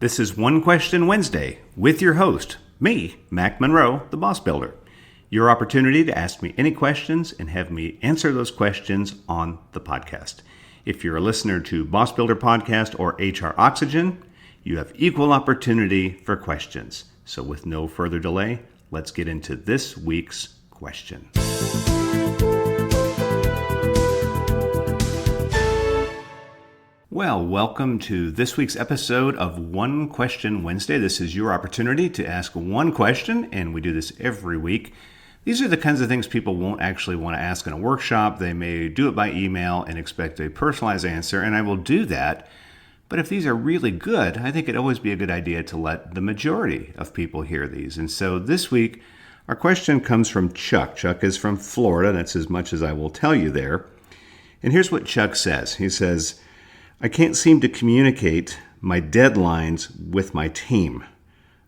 This is One Question Wednesday with your host, me, Mac Monroe, the Boss Builder. Your opportunity to ask me any questions and have me answer those questions on the podcast. If you're a listener to Boss Builder Podcast or HR Oxygen, you have equal opportunity for questions. So with no further delay, let's get into this week's question. Well, welcome to this week's episode of One Question Wednesday. This is your opportunity to ask one question, and we do this every week. These are the kinds of things people won't actually want to ask in a workshop. They may do it by email and expect a personalized answer, and I will do that. But if these are really good, I think it'd always be a good idea to let the majority of people hear these. And so this week, our question comes from Chuck. Chuck is from Florida. That's as much as I will tell you there. And here's what Chuck says. He says, I can't seem to communicate my deadlines with my team.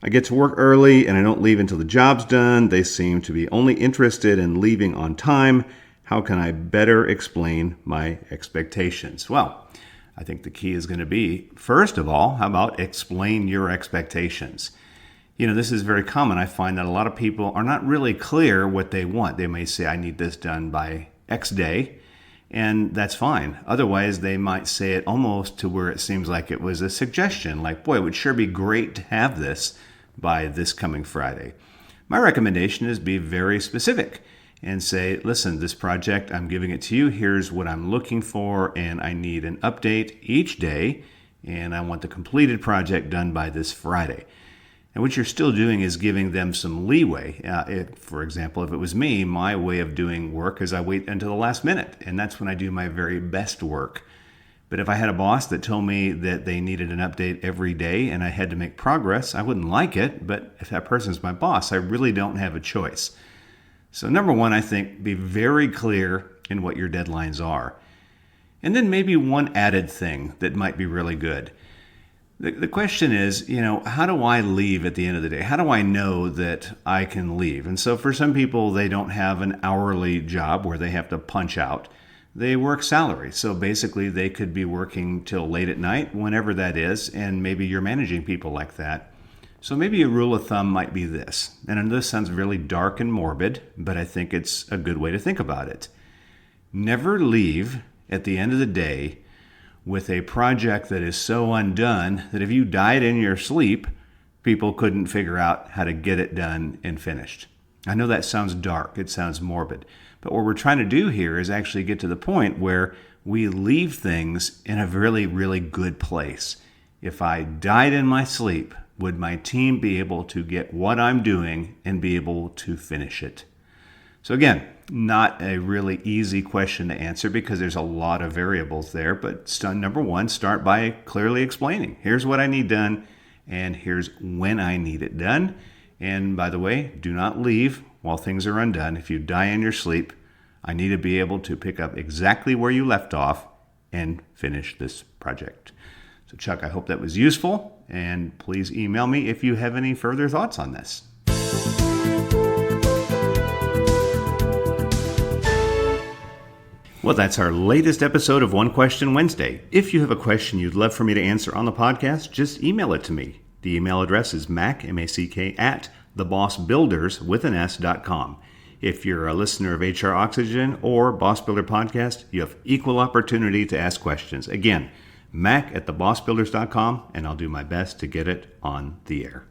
I get to work early and I don't leave until the job's done. They seem to be only interested in leaving on time. How can I better explain my expectations? Well, I think the key is going to be, first of all, how about explain your expectations? You know, this is very common. I find that a lot of people are not really clear what they want. They may say, I need this done by X day. And that's fine. Otherwise, they might say it almost to where it seems like it was a suggestion, like, boy, it would sure be great to have this by this coming Friday. My recommendation is be very specific and say, listen, this project, I'm giving it to you. Here's what I'm looking for, and I need an update each day, and I want the completed project done by this Friday. And what you're still doing is giving them some leeway. For example, if it was me, my way of doing work is I wait until the last minute, and that's when I do my very best work. But if I had a boss that told me that they needed an update every day and I had to make progress, I wouldn't like it. But if that person's my boss, I really don't have a choice. So number one, I think, be very clear in what your deadlines are. And then maybe one added thing that might be really good. The question is, how do I leave at the end of the day? How do I know that I can leave? And so for some people, they don't have an hourly job where they have to punch out. They work salary. So basically, they could be working till late at night, whenever that is, and maybe you're managing people like that. So maybe a rule of thumb might be this. And I know this sounds really dark and morbid, but I think it's a good way to think about it. Never leave at the end of the day with a project that is so undone that if you died in your sleep, people couldn't figure out how to get it done and finished. I know that sounds dark, it sounds morbid, but what we're trying to do here is actually get to the point where we leave things in a really, really good place. If I died in my sleep, would my team be able to get what I'm doing and be able to finish it? So again, not a really easy question to answer because there's a lot of variables there. But number one, start by clearly explaining. Here's what I need done, and here's when I need it done. And by the way, do not leave while things are undone. If you die in your sleep, I need to be able to pick up exactly where you left off and finish this project. So Chuck, I hope that was useful, and please email me if you have any further thoughts on this. Well, that's our latest episode of One Question Wednesday. If you have a question you'd love for me to answer on the podcast, just email it to me. The email address is mack, M-A-C-K, @thebossbuilders.com. If you're a listener of HR Oxygen or Boss Builder Podcast, you have equal opportunity to ask questions. Again, mack@thebossbuilders.com, and I'll do my best to get it on the air.